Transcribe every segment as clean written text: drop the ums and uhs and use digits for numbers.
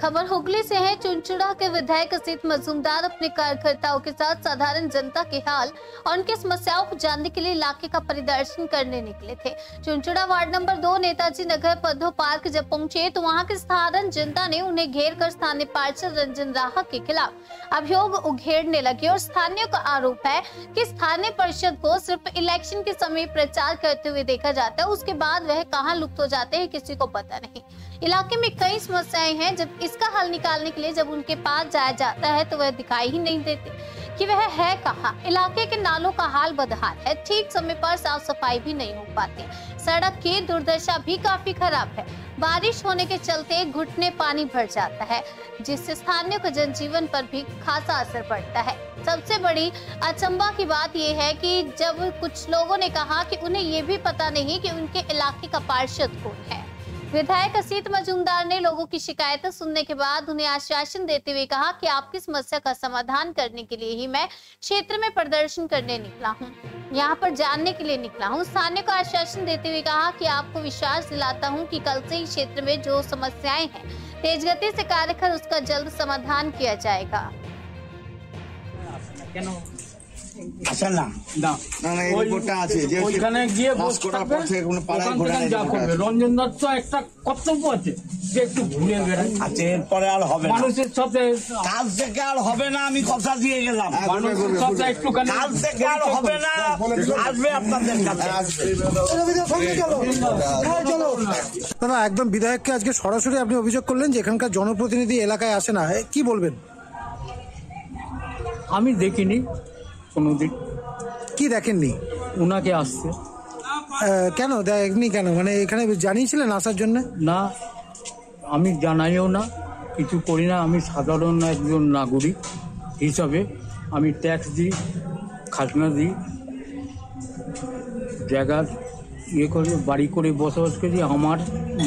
खबर हुगली से है। चुनचुड़ा के विधायक असीत मजूमदार अपने कार्यकर्ताओं के साथ साधारण जनता के हाल और उनकी समस्याओं को जानने के लिए इलाके का परिदर्शन करने निकले थे। चुनचुड़ा वार्ड नंबर 2 नेताजी नगर पद्धो पार्क जब पहुंचे तो वहां की साधारण जनता ने उन्हें घेर कर स्थानीय पार्षद रंजन राहा के खिलाफ अभियोग उघेड़ने लगे और स्थानीय का आरोप है कि स्थानीय परिषद को सिर्फ इलेक्शन के समय प्रचार करते हुए देखा जाता है, उसके बाद वह कहां लुप्त हो जाते हैं किसी को पता नहीं। इलाके में कई समस्याएं हैं, जब इसका हल निकालने के लिए जब उनके पास जाया जाता है तो वह दिखाई ही नहीं देते कि वह है कहाँ। इलाके के नालों का हाल बदहाल है, ठीक समय पर साफ सफाई भी नहीं हो पाती, सड़क की दुर्दशा भी काफी खराब है, बारिश होने के चलते घुटने पानी भर जाता है जिससे स्थानीय के जनजीवन पर भी खासा असर पड़ता है। सबसे बड़ी अचंभा की बात यह है कि जब कुछ लोगों ने कहा कि उन्हें ये भी पता नहीं कि उनके इलाके का पार्षद कौन है। विधायक असीत मजूमदार ने लोगों की शिकायतें सुनने के बाद उन्हें आश्वासन देते हुए कहा कि आपकी समस्या का समाधान करने के लिए ही मैं क्षेत्र में प्रदर्शन करने निकला हूं, यहां पर जानने के लिए निकला हूं। स्थानीय को आश्वासन देते हुए कहा कि आपको विश्वास दिलाता हूं कि कल से ही क्षेत्र में जो समस्याएं हैं तेज गति से कार्य कर उसका जल्द समाधान किया जाएगा। আসেন না না না এই রিপোর্টটা আছে যে ওইখানে গিয়ে বস করার পর থেকে কোনো পাড়ায় ঘোরা যা করবে রঞ্জন দত্ত একটা কর্তব্য আছে যে একটু ঘুরে বেড়ায়। আচ্ছা এরপরে আর হবে না, মানুষের সাথে কাল থেকে আর হবে না, আমি কথা দিয়ে গেলাম মানুষের সাথে একটু কাল থেকে আর হবে না, আসবে আপনাদের কাছে দাদা। একদম বিধায়ককে আজকে সরাসরি আপনি অভিযোগ করলেন যে এখানকার জনপ্রতিনিধি এলাকায় আসে না, কি বলবেন? আমি দেখিনি কোনোদিন। কি দেখেননি? উনাকে আসছে কেন দেখনি কেন? মানে এখানে জানিয়েছিলেন আসার জন্য? না, আমি জানাইও না, কিছু করি না। আমি সাধারণ একজন নাগরিক হিসাবে আমি ট্যাক্স দিই, খাজনা দিই, জায়গা করে বাড়ি করে বসবাস করি। আমার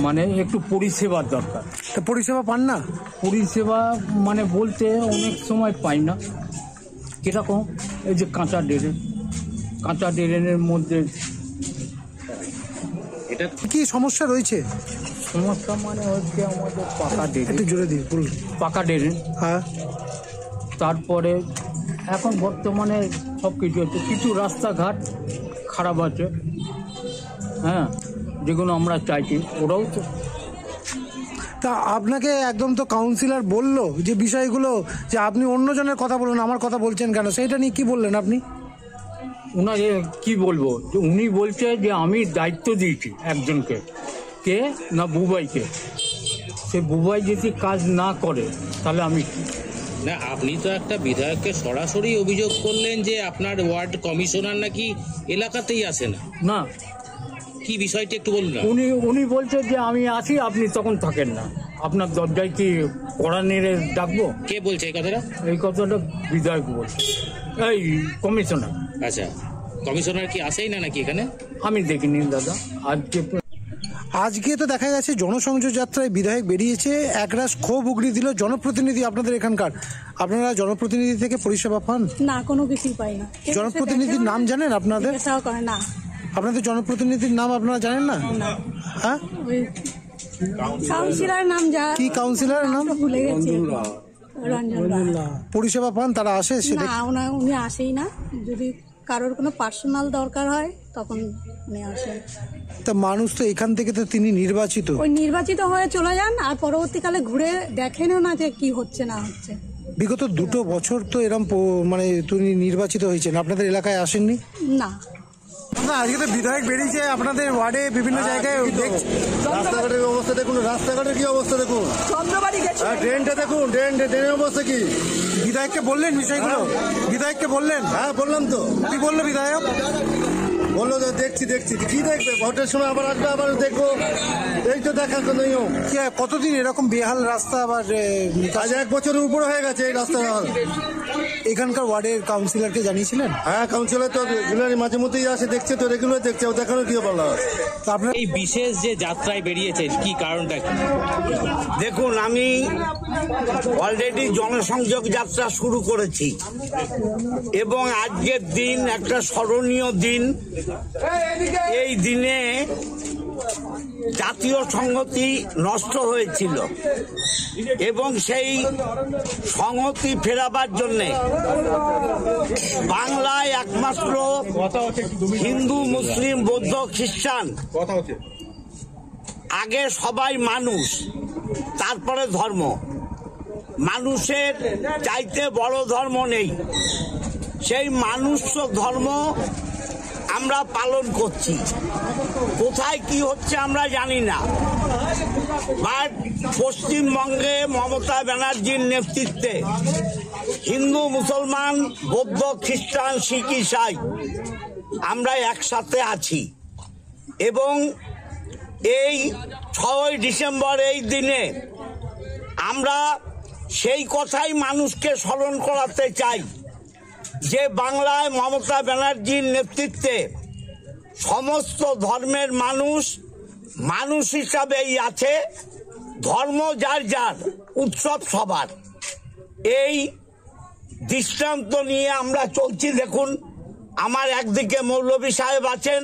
মানে একটু পরিষেবার দরকার। পরিষেবা পান না? পরিষেবা মানে বলতে অনেক সময় পাই না। কিরকম? এই যে কাঁচা ড্রেনের মধ্যে এটা কি সমস্যা রয়েছে? সমস্যা মানে হচ্ছে আমাদের পাকা ড্রেন, একটু জোরে দিই, পাকা ড্রেন। হ্যাঁ, তারপরে এখন বর্তমানে সব কিছু হচ্ছে, কিছু রাস্তাঘাট খারাপ আছে, হ্যাঁ, যেগুলো আমরা চাইছি ওরাও তো। তা আপনাকে একদম তো কাউন্সিলর বললো যে বিষয়গুলো যে আপনি অন্যজনের কথা বলুন, আমার কথা বলছেন কেন, সেইটা নিয়ে কি বললেন আপনি? উনাকে কি বলবো, উনি বলছে যে আমি দায়িত্ব দিয়েছি একজনকে, কে না বুবাইকে, সে বুবাই যদি কাজ না করে তাহলে আমি না। আপনি তো একটা বিধায়ককে সরাসরি অভিযোগ করলেন যে আপনার ওয়ার্ড কমিশনার নাকি এলাকাতেই আসে না। না, কি বিষয়টি একটু বলুন না। উনি বলছে যে আমি আসি, আপনি তখন থাকেন না, আপনার দরজায় কি কড়া নেড়ে ডাকবো? কে বলছে এই কথাটা? এই কথাটা বিধায়ক বলছে, এই কমিশনার। আচ্ছা, কমিশনার কি আসেই না নাকি এখানে? আমি দেখিনি দাদা। আজকে তো দেখা গেছে জনসংযোগ যাত্রায় বিধায়ক বেরিয়েছে, একরাশ ক্ষোভ উগড়ে দিল জনপ্রতিনিধি আপনাদের এখানকার। আপনারা জনপ্রতিনিধি থেকে পরিষেবা পান না? কোনো কিছুই পাই না। জনপ্রতিনিধির নাম জানেন আপনাদের? না। আপনাদের জনপ্রতিনিধির নাম আপনারা জানেন না? হ্যাঁ, কাউন্সিলর নাম যা, কি কাউন্সিলরের নাম ভুলে গেছি। রঞ্জন। পরিষেবা পান? তারা আসে? না, উনি আসেই না। যদি কারোর কোনো পার্সোনাল দরকার হয় তখন উনি আসেন। তা মানুষ তো এখান থেকে তো তিনি নির্বাচিত, ওই নির্বাচিত হয়ে চলে যান আর পরবর্তীকালে ঘুরে দেখেনও না যে কি হচ্ছে না হচ্ছে। বিগত 2 বছর তো এরকম মানে তিনি নির্বাচিত হয়েছেন, আপনাদের এলাকায় আসেননি? না। আজকে তো বিধায়ক বেরিয়েছে আপনাদের ওয়ার্ডে, বিভিন্ন জায়গায় রাস্তাঘাটের অবস্থা দেখুন, রাস্তাঘাটের কি অবস্থা দেখুন, ড্রেনটা দেখুন, ড্রেনের অবস্থা কি। বিধায়ককে বললেন বিষয়গুলো? বিধায়ককে বললেন? হ্যাঁ বললাম তো। কি বললো বিধায়ক? বললো যে দেখছি। কি দেখবে? ভোটের সময় আবার আসবে, আবার দেখবো, এই তো দেখার কোনো নিয়ম। কতদিন এরকম বেহাল রাস্তা? আবার আজ 1 বছরের উপরে হয়ে গেছে এই রাস্তা। এখানকার ওয়ার্ডের কাউন্সিলরকে জানিয়েছিলেন? হ্যাঁ, কাউন্সিলর তো রেগুলারই মাঝে মধ্যেই আসে, দেখছে তো, রেগুলার দেখছে, ও দেখানো কি বলা। আপনার এই বিশেষ যে যাত্রায় বেরিয়েছে কি কারণটা কি? দেখুন, আমি অলরেডি জনসংযোগ যাত্রা শুরু করেছি এবং আজকের দিন একটা স্মরণীয় দিন। এই দিনে জাতীয় সংহতি নষ্ট হয়েছিল এবং সেই সংহতি ফেরাবার জন্যে বাংলায় একমাত্র হিন্দু, মুসলিম, বৌদ্ধ, খ্রিস্টান, আগে সবাই মানুষ, তারপরে ধর্ম। মানুষের চাইতে বড় ধর্ম নেই। সেই মানুষ ধর্ম আমরা পালন করছি। কোথায় কি হচ্ছে আমরা জানি না, বাট পশ্চিমবঙ্গে মমতা ব্যানার্জির নেতৃত্বে হিন্দু, মুসলমান, বৌদ্ধ, খ্রিস্টান, শিখ, ইসাই আমরা একসাথে আছি এবং এই 6ই ডিসেম্বর এই দিনে আমরা সেই কথাই মানুষকে স্মরণ করাতে চাই যে বাংলায় মমতা ব্যানার্জির নেতৃত্বে সমস্ত ধর্মের মানুষ মানুষ হিসাবেই আছে, ধর্ম যার যার, উৎসব সবার। এই দৃষ্টান্ত নিয়ে আমরা চলছি। দেখুন, আমার একদিকে মৌলভী সাহেব আছেন,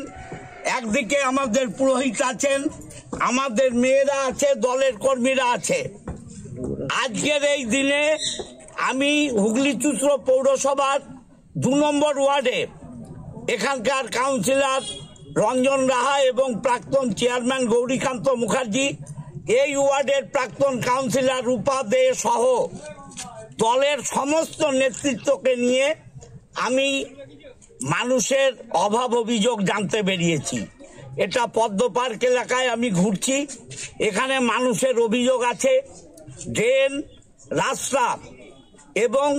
একদিকে আমাদের পুরোহিত আছেন, আমাদের মেয়েরা আছে, দলের কর্মীরা আছে। আজকের এই দিনে আমি হুগলি-চুঁচুড়া পৌরসভার 2 নম্বর ওয়ার্ডে এখানকার কাউন্সিলর রঞ্জন রাহা এবং প্রাক্তন চেয়ারম্যান গৌরীকান্ত মুখার্জি, এই ওয়ার্ডের প্রাক্তন কাউন্সিলর রূপা দে সহ দলের সমস্ত নেতৃত্বকে নিয়ে আমি মানুষের অভাব অভিযোগ জানতে বেরিয়েছি। এটা পদ্ম পার্ক এলাকায় আমি ঘুরছি। এখানে মানুষের অভিযোগ আছে ড্রেন, রাস্তা এবং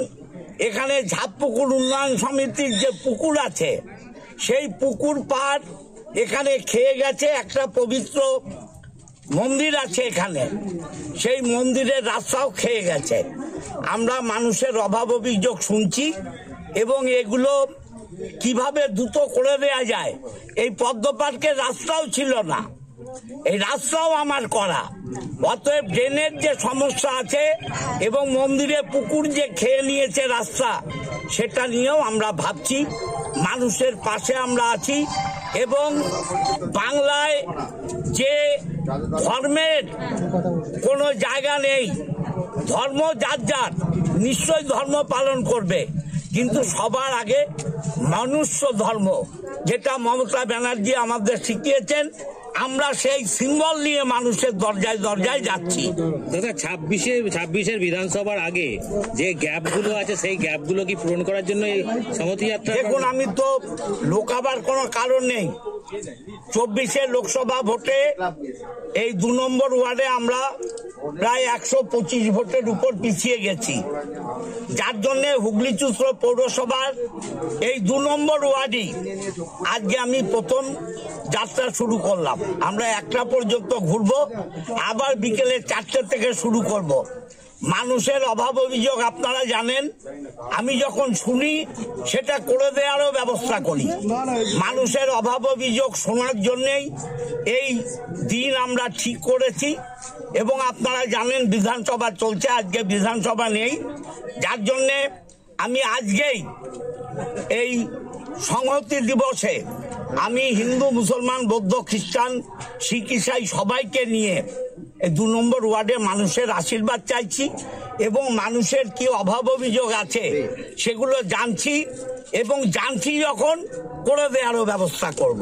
এখানে ঝাপপুকুর উন্নয়ন সমিতির যে পুকুর আছে সেই পুকুর পাড় এখানে খেয়ে গেছে। একটা পবিত্র মন্দির আছে এখানে, সেই মন্দিরের রাস্তাও খেয়ে গেছে। আমরা মানুষের অভাব অভিযোগ শুনছি এবং এগুলো কিভাবে দ্রুত করে দেয়া যায়। এই পদ্ম পার্কের রাস্তাও ছিল না, এই রাস্তাও আমার করা। অতএব ড্রেনের যে সমস্যা আছে এবং মন্দিরে পুকুর যে খেয়ে নিয়েছে রাস্তা, সেটা নিয়েও আমরা ভাবছি। মানুষের পাশে আমরা আছি এবং বাংলায় যে ধর্মের কোনো জায়গা নেই, ধর্ম যার যার, নিশ্চয়ই ধর্ম পালন করবে, কিন্তু সবার আগে মনুষ্য ধর্ম, যেটা মমতা ব্যানার্জি আমাদের শিখিয়েছেন, আমরা সেই সিম্বল নিয়ে মানুষের দরজায় দরজায় যাচ্ছি। দাদা, 26-এর বিধানসভার আগে যে গ্যাপগুলো আছে সেই গ্যাপগুলো কি পূরণ করার জন্য এই সংহতি যাত্রা? দেখুন, আমি তো লোকাবার কোনো কারণ নেই। 24-এর লোকসভা ভোটে এই 2 নম্বর ওয়ার্ডে আমরা প্রায় 125 ভোটের উপর পিছিয়ে গেছি, যার জন্য হুগলি-চুঁচুড়া পৌরসভার এই 2 নম্বর ওয়ার্ডই আজকে আমি প্রথম যাত্রা শুরু করলাম। আমরা 1টা পর্যন্ত ঘুরবো, আবার বিকেলে 4টে থেকে শুরু করব। মানুষের অভাব অভিযোগ আপনারা জানেন, আমি যখন শুনি সেটা করে দেওয়ারও ব্যবস্থা করি। মানুষের অভাব অভিযোগ শোনার জন্যেই এই দিন আমরা ঠিক করেছি এবং আপনারা জানেন বিধানসভা চলছে, আজকে বিধানসভা নেই, যার জন্যে আমি আজকেই এই সংহতি দিবসে আমি হিন্দু, মুসলমান, বৌদ্ধ, খ্রিস্টান, শিখ, ইসাই সবাইকে নিয়ে এই 2 নম্বর ওয়ার্ডে মানুষের আশীর্বাদ চাইছি এবং মানুষের কি অভাব অভিযোগ আছে সেগুলো জানছি এবং জানছি যখন করে দেওয়ারও ব্যবস্থা করব।